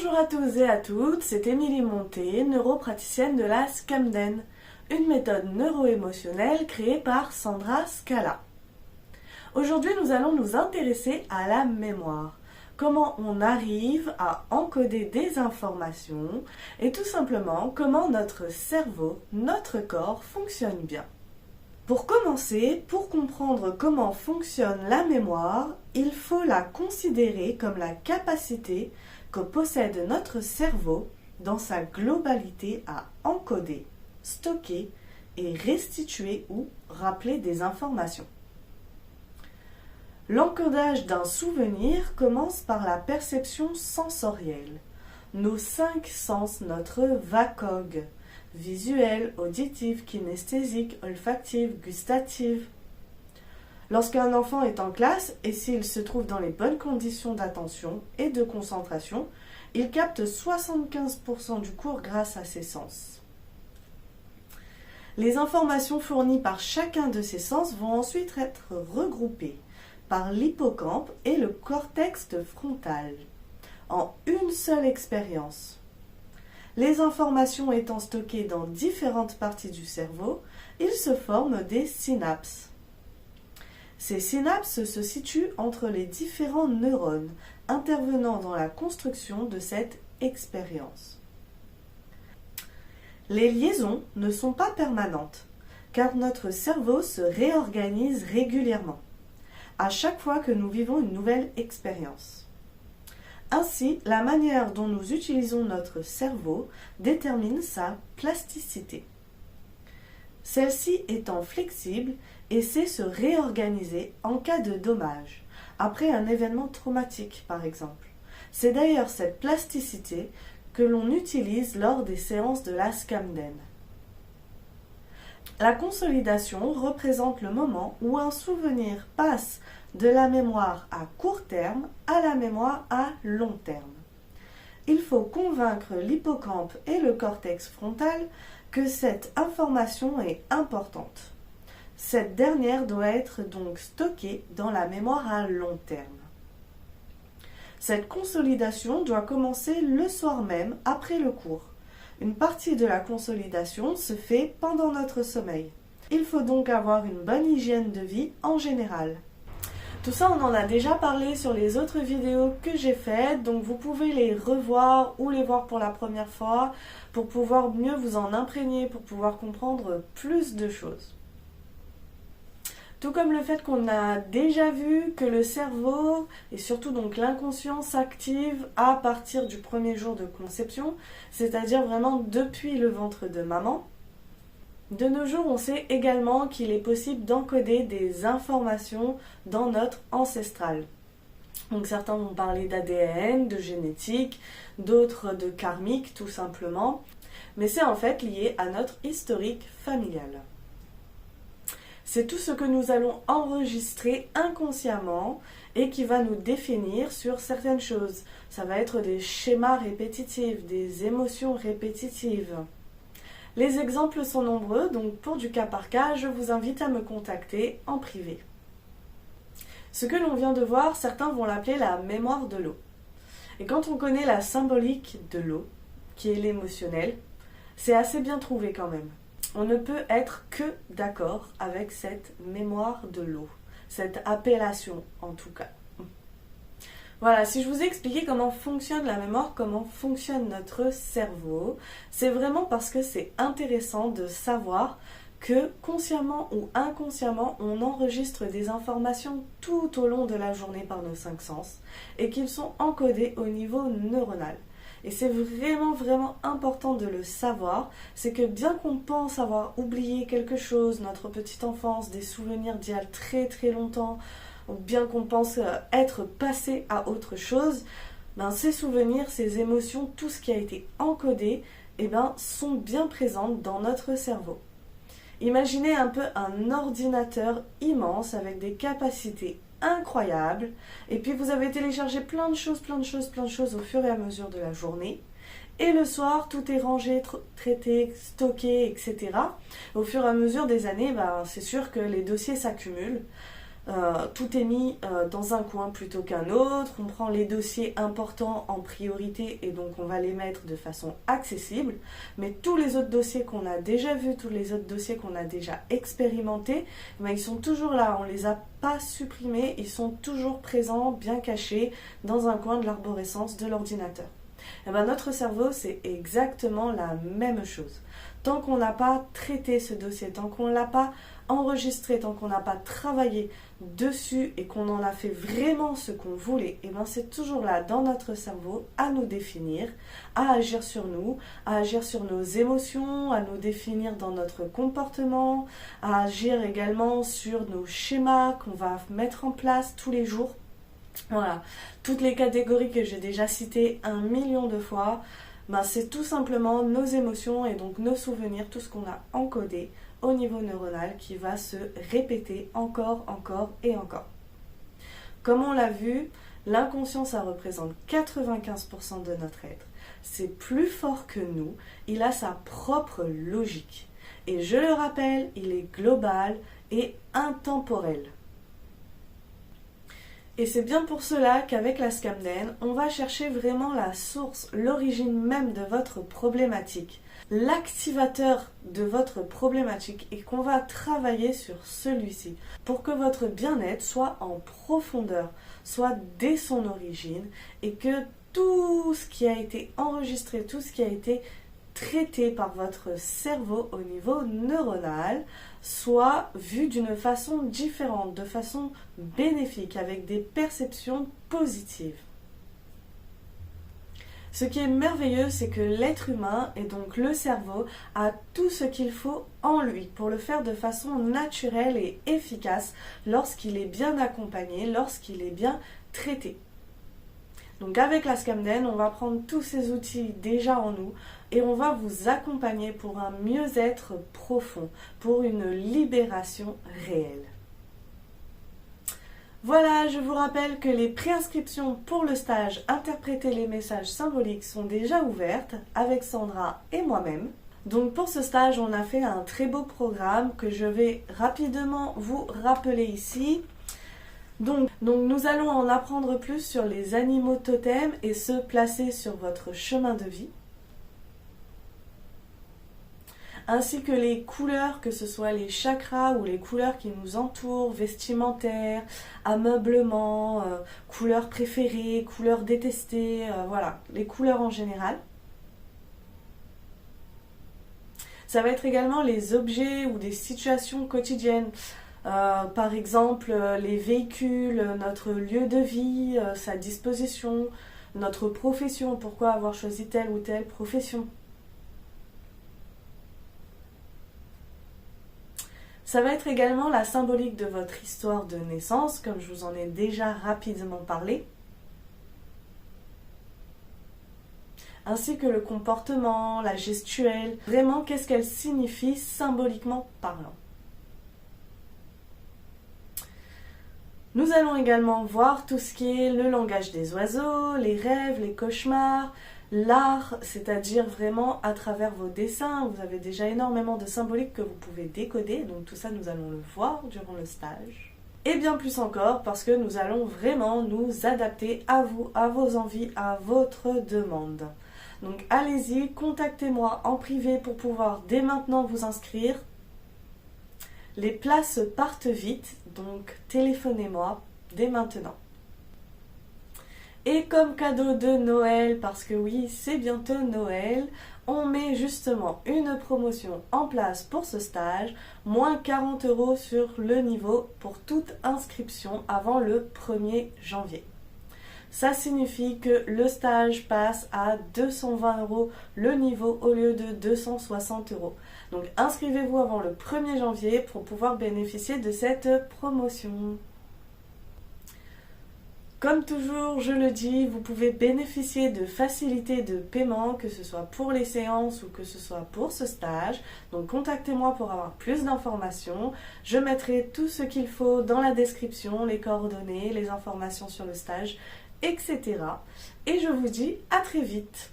Bonjour à tous et à toutes, c'est Émilie Monté, neuropraticienne de la Scamden, une méthode neuro-émotionnelle créée par Sandra Scala. Aujourd'hui, nous allons nous intéresser à la mémoire, comment on arrive à encoder des informations et tout simplement comment notre cerveau, notre corps fonctionne bien. Pour commencer, pour comprendre comment fonctionne la mémoire, il faut la considérer comme la capacité que possède notre cerveau dans sa globalité à encoder, stocker et restituer ou rappeler des informations. L'encodage d'un souvenir commence par la perception sensorielle. Nos 5 sens, notre VACOG, visuelle, auditive, kinesthésique, olfactive, gustative. Lorsqu'un enfant est en classe et s'il se trouve dans les bonnes conditions d'attention et de concentration, il capte 75% du cours grâce à ses sens. Les informations fournies par chacun de ces sens vont ensuite être regroupées par l'hippocampe et le cortex frontal en une seule expérience. Les informations étant stockées dans différentes parties du cerveau, il se forme des synapses. Ces synapses se situent entre les différents neurones intervenant dans la construction de cette expérience. Les liaisons ne sont pas permanentes, car notre cerveau se réorganise régulièrement, à chaque fois que nous vivons une nouvelle expérience. Ainsi, la manière dont nous utilisons notre cerveau détermine sa plasticité. Celle-ci étant flexible et sait se réorganiser en cas de dommage, après un événement traumatique par exemple. C'est d'ailleurs cette plasticité que l'on utilise lors des séances de la Scamden. La consolidation représente le moment où un souvenir passe de la mémoire à court terme à la mémoire à long terme. Il faut convaincre l'hippocampe et le cortex frontal que cette information est importante. Cette dernière doit être donc stockée dans la mémoire à long terme. Cette consolidation doit commencer le soir même après le cours. Une partie de la consolidation se fait pendant notre sommeil. Il faut donc avoir une bonne hygiène de vie en général. Tout ça, on en a déjà parlé sur les autres vidéos que j'ai faites, donc vous pouvez les revoir ou les voir pour la première fois pour pouvoir mieux vous en imprégner, pour pouvoir comprendre plus de choses. Tout comme le fait qu'on a déjà vu que le cerveau et surtout donc l'inconscient s'active à partir du premier jour de conception, c'est-à-dire vraiment depuis le ventre de maman. De nos jours, on sait également qu'il est possible d'encoder des informations dans notre ancestral. Donc certains vont parler d'ADN, de génétique, d'autres de karmique tout simplement, mais c'est en fait lié à notre historique familial. C'est tout ce que nous allons enregistrer inconsciemment et qui va nous définir sur certaines choses. Ça va être des schémas répétitifs, des émotions répétitives. Les exemples sont nombreux, donc pour du cas par cas, je vous invite à me contacter en privé. Ce que l'on vient de voir, certains vont l'appeler la mémoire de l'eau. Et quand on connaît la symbolique de l'eau, qui est l'émotionnel, c'est assez bien trouvé quand même. On ne peut être que d'accord avec cette mémoire de l'eau, cette appellation en tout cas. Voilà, si je vous ai expliqué comment fonctionne la mémoire, comment fonctionne notre cerveau, c'est vraiment parce que c'est intéressant de savoir que consciemment ou inconsciemment, on enregistre des informations tout au long de la journée par nos 5 sens et qu'ils sont encodés au niveau neuronal. Et c'est vraiment important de le savoir, c'est que bien qu'on pense avoir oublié quelque chose, notre petite enfance, des souvenirs d'il y a très longtemps, ou bien qu'on pense être passé à autre chose, ces souvenirs, ces émotions, tout ce qui a été encodé, sont bien présentes dans notre cerveau. Imaginez un peu un ordinateur immense avec des capacités incroyables, et puis vous avez téléchargé plein de choses au fur et à mesure de la journée, et le soir, tout est rangé, traité, stocké, etc. Au fur et à mesure des années, c'est sûr que les dossiers s'accumulent. tout est mis dans un coin plutôt qu'un autre. On prend les dossiers importants en priorité et donc on va les mettre de façon accessible. Mais tous les autres dossiers qu'on a déjà vus, tous les autres dossiers qu'on a déjà expérimentés, ben, ils sont toujours là. On ne les a pas supprimés, ils sont toujours présents, bien cachés, dans un coin de l'arborescence de l'ordinateur. Et ben, notre cerveau, c'est exactement la même chose. Tant qu'on n'a pas traité ce dossier, tant qu'on ne l'a pas enregistré, tant qu'on n'a pas travaillé dessus et qu'on en a fait vraiment ce qu'on voulait, et ben c'est toujours là dans notre cerveau à nous définir, à agir sur nous, à agir sur nos émotions, à nous définir dans notre comportement, à agir également sur nos schémas qu'on va mettre en place tous les jours. Voilà, toutes les catégories que j'ai déjà citées 1 million de fois, ben c'est tout simplement nos émotions et donc nos souvenirs, tout ce qu'on a encodé au niveau neuronal qui va se répéter encore et encore. Comme on l'a vu, l'inconscient ça représente 95% de notre être. C'est plus fort que nous, il a sa propre logique. Et je le rappelle, il est global et intemporel. Et c'est bien pour cela qu'avec la Scamden, on va chercher vraiment la source, l'origine même de votre problématique, l'activateur de votre problématique et qu'on va travailler sur celui-ci pour que votre bien-être soit en profondeur, soit dès son origine et que tout ce qui a été enregistré, tout ce qui a été traité par votre cerveau au niveau neuronal soit vu d'une façon différente, de façon bénéfique, avec des perceptions positives. Ce qui est merveilleux, c'est que l'être humain, et donc le cerveau, a tout ce qu'il faut en lui pour le faire de façon naturelle et efficace lorsqu'il est bien accompagné, lorsqu'il est bien traité. Donc avec la Scamden, on va prendre tous ces outils déjà en nous et on va vous accompagner pour un mieux-être profond, pour une libération réelle. Voilà, je vous rappelle que les préinscriptions pour le stage Interpréter les messages symboliques sont déjà ouvertes avec Sandra et moi-même. Donc pour ce stage, on a fait un très beau programme que je vais rapidement vous rappeler ici. Donc nous allons en apprendre plus sur les animaux totems et se placer sur votre chemin de vie. Ainsi que les couleurs, que ce soit les chakras ou les couleurs qui nous entourent, vestimentaires, ameublement, couleurs préférées, couleurs détestées, voilà, les couleurs en général. Ça va être également les objets ou des situations quotidiennes. Par exemple, les véhicules, notre lieu de vie, sa disposition, notre profession, pourquoi avoir choisi telle ou telle profession. Ça va être également la symbolique de votre histoire de naissance, comme je vous en ai déjà rapidement parlé, ainsi que le comportement, la gestuelle, vraiment qu'est-ce qu'elle signifie symboliquement parlant. Nous allons également voir tout ce qui est le langage des oiseaux, les rêves, les cauchemars, l'art, c'est-à-dire vraiment à travers vos dessins. Vous avez déjà énormément de symboliques que vous pouvez décoder, donc tout ça nous allons le voir durant le stage. Et bien plus encore parce que nous allons vraiment nous adapter à vous, à vos envies, à votre demande. Donc allez-y, contactez-moi en privé pour pouvoir dès maintenant vous inscrire. Les places partent vite, donc téléphonez-moi dès maintenant. Et comme cadeau de Noël, parce que oui, c'est bientôt Noël, on met justement une promotion en place pour ce stage, moins 40 € sur le niveau pour toute inscription avant le 1er janvier. Ça signifie que le stage passe à 220 € le niveau au lieu de 260 €. Donc inscrivez-vous avant le 1er janvier pour pouvoir bénéficier de cette promotion. Comme toujours, je le dis, vous pouvez bénéficier de facilités de paiement, que ce soit pour les séances ou que ce soit pour ce stage. Donc contactez-moi pour avoir plus d'informations. Je mettrai tout ce qu'il faut dans la description, les coordonnées, les informations sur le stage, etc. Et je vous dis à très vite.